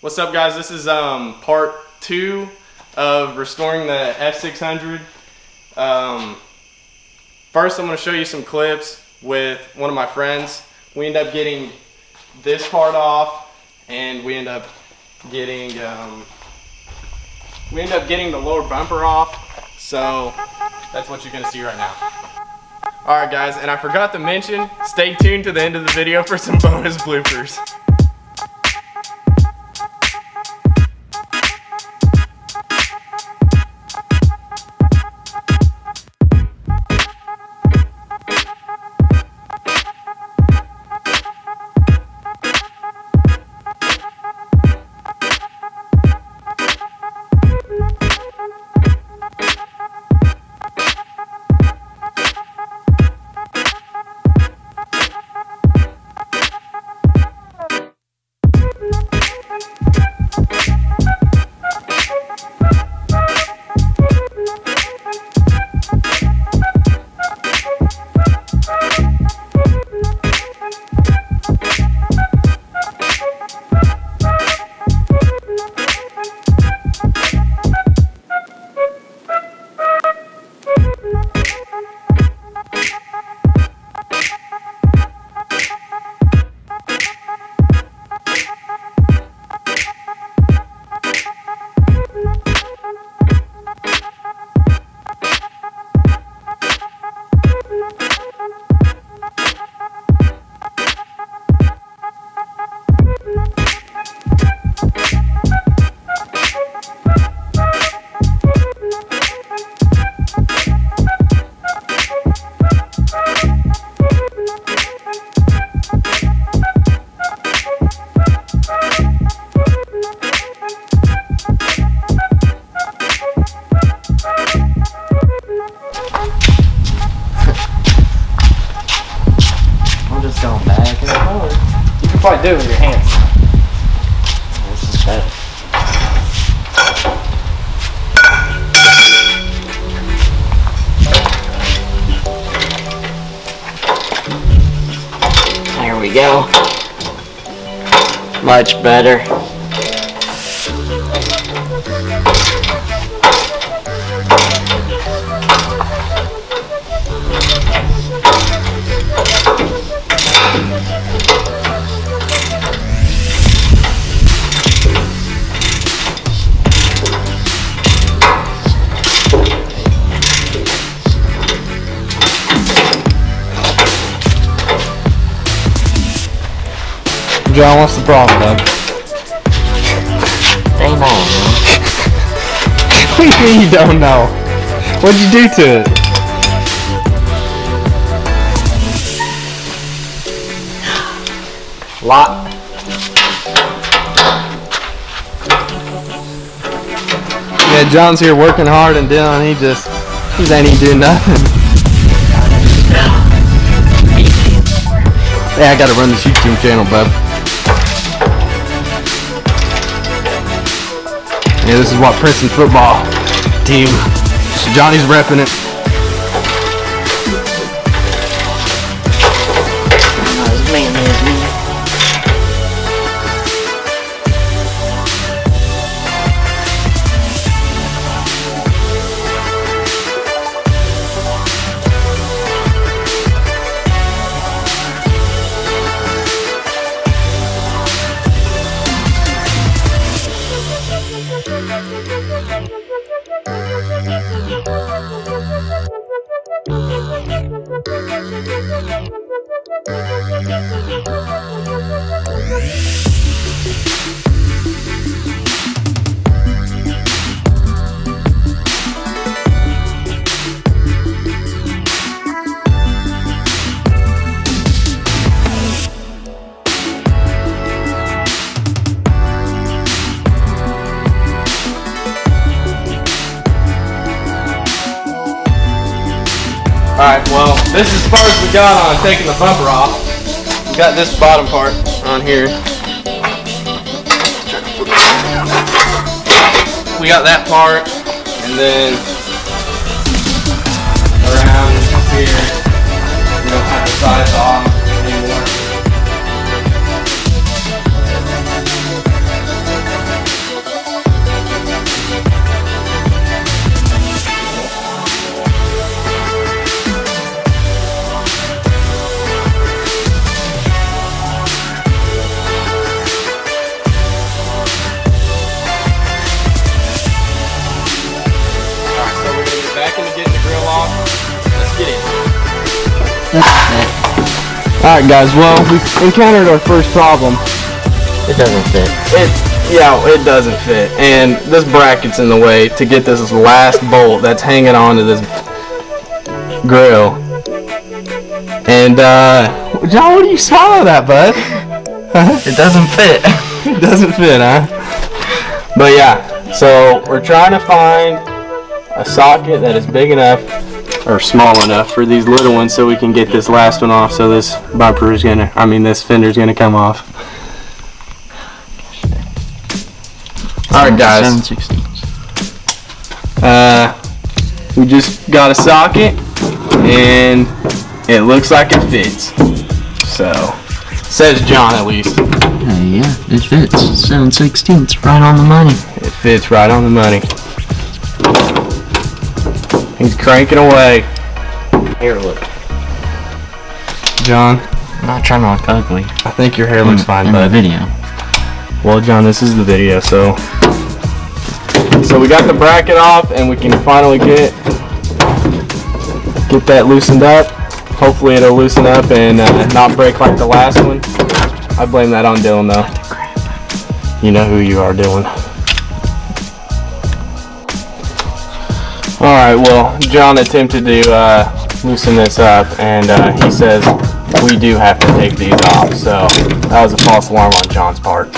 What's up, guys? This is part 2 of restoring the F600. First, I'm going to show you some clips with one of my friends. We end up getting this part off, and we end up getting the lower bumper off. So that's what you're going to see right now. Alright guys, and I forgot to mention, stay tuned to the end of the video for some bonus bloopers. You can probably do it with your hands. This is better. There we go. Much better. John, what's the problem, bud? Ain't know, man. What do you mean you don't know? What'd you do to it? Lot. Yeah, John's here working hard, and Dylan, he ain't even doing nothing. Yeah, I gotta run this YouTube channel, bub. Yeah, this is what Princeton football team. Johnny's repping it. Alright, well, this is as far as we got on taking the bumper off. We got this bottom part on here. We got that part, and then around here, we don't have the sides off anymore. Get in. Alright guys, well, we encountered our first problem. It doesn't fit. It doesn't fit. And this bracket's in the way to get this last bolt that's hanging onto this grill. And, John, what do you swallow that, bud? It doesn't fit. It doesn't fit, huh? But yeah, so we're trying to find a socket that is big enough or small enough for these little ones so we can get this last one off, so this bumper is gonna, this fender's gonna come off. Alright guys, 7/16. we just got a socket and it looks like it fits. So, says John at least. Yeah, it fits. 7/16. Right on the money. It fits right on the money. He's cranking away. Here, look. John, I'm not trying to look ugly. I think your hair looks fine, in the bud. video. Well, John, this is the video, so we got the bracket off, and we can finally get that loosened up. Hopefully, it'll loosen up and not break like the last one. I blame that on Dylan, though. You know who you are, Dylan. All right. Well, John attempted to loosen this up, and he says we do have to take these off. So that was a false alarm on John's part.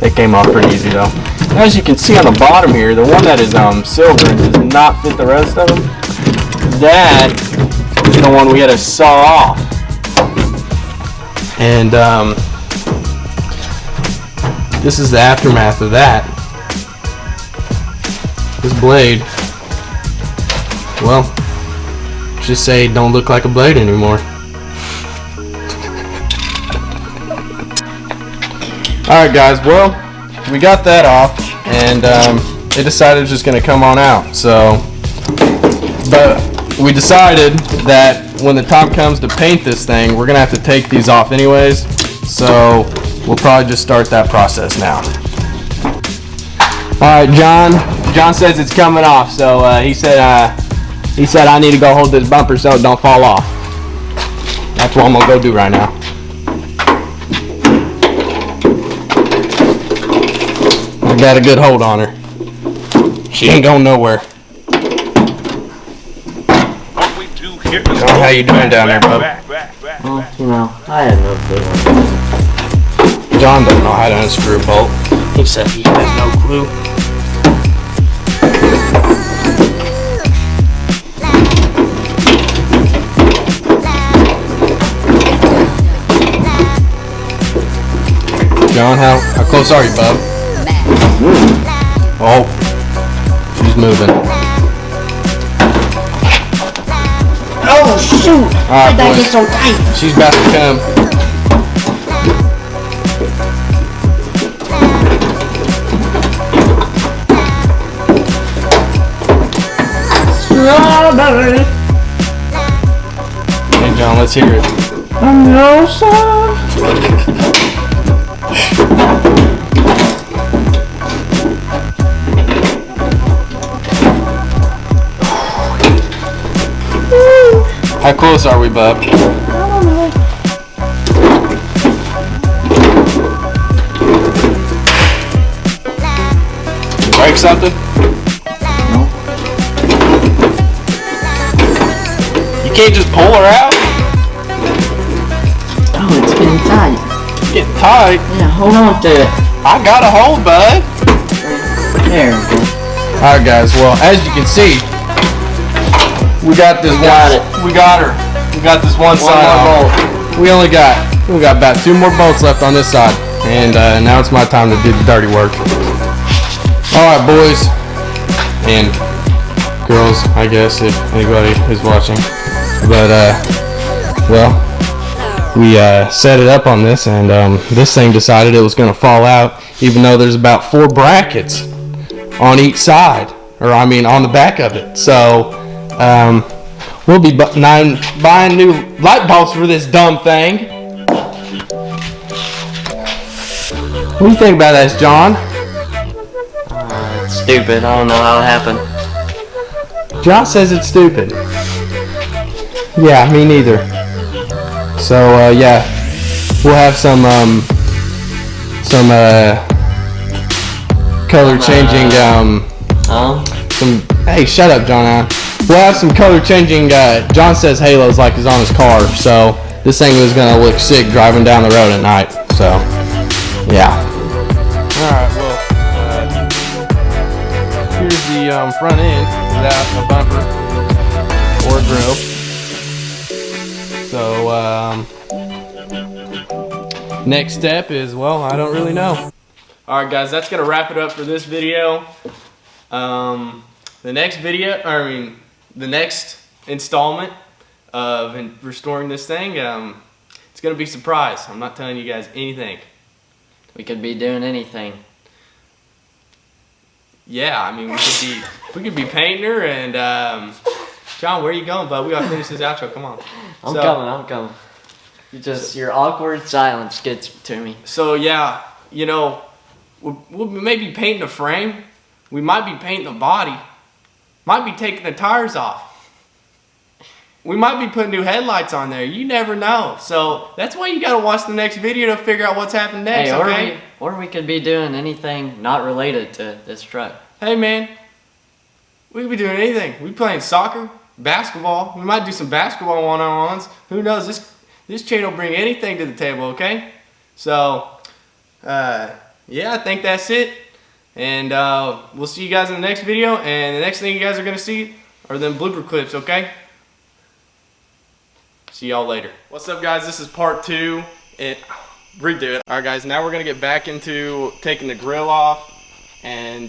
They came off pretty easy though. As you can see on the bottom here, the one that is silver and does not fit the rest of them, that is the one we had to saw off. And this is the aftermath of that. This blade, well, just say don't look like a blade anymore. Alright guys, well, we got that off, and it decided it's just going to come on out. So, but we decided that when the time comes to paint this thing, we're going to have to take these off anyways. So, we'll probably just start that process now. Alright, John says it's coming off, so he said I need to go hold this bumper so it don't fall off. That's what I'm going to go do right now. I got a good hold on her. She ain't going nowhere. John, how you doing down there, bub? Well, you know, I had no clue. John doesn't know how to unscrew a bolt. He said he has no clue. John, how close are you, bub? Oh, she's moving. Oh shoot! Alright, That boys. gets so tight. She's about to come. Strawberry. Hey, John, let's hear it. I'm no soft. How close are we, bub? I don't know. Break something? No. You can't just pull her out? Oh, it's getting tight. It's getting tight. Yeah, hold on to it. I got a hold, bud. There. Alright, guys. Well, as you can see, we got this We got her. We got this one side off. We only got about 2 more bolts left on this side, and now it's my time to do the dirty work. All right, boys and girls, I guess if anybody is watching. But well, we set it up on this, and this thing decided it was going to fall out, even though there's about 4 brackets on each side, or I mean on the back of it. So we'll be buying new light bulbs for this dumb thing. What do you think about this, John? It's stupid. I don't know how it happened. John says it's stupid. Yeah, me neither. So yeah, we'll have some color changing some. Hey, shut up, John Allen. We'll have some color changing. John says halos like he's on his car, so this thing was gonna look sick driving down the road at night. So yeah. All right. Well, here's the front end without a bumper or a grill. So next step is, well, I don't really know. All right, guys, that's gonna wrap it up for this video. The next installment of restoring this thing, it's gonna be a surprise. I'm not telling you guys anything. We could be doing anything. Yeah, I mean, we could be painting her, and John, where are you going, bud? We gotta finish this outro. Come on. I'm coming. Your awkward silence gets to me. So yeah, you know, we'll maybe painting the frame. We might be painting the body. Might be taking the tires off. We might be putting new headlights on there. You never know. So that's why you gotta watch the next video to figure out what's happening next. Hey, okay? Or we could be doing anything not related to this truck. Hey man, we could be doing anything. We playing soccer, basketball. We might do some basketball one-on-ones. Who knows? This channel will bring anything to the table. Okay? So yeah, I think that's it. And we'll see you guys in the next video. And the next thing you guys are going to see are them blooper clips, okay? See y'all later. What's up, guys? This is part 2. Redo it. Alright, guys, now we're going to get back into taking the grill off and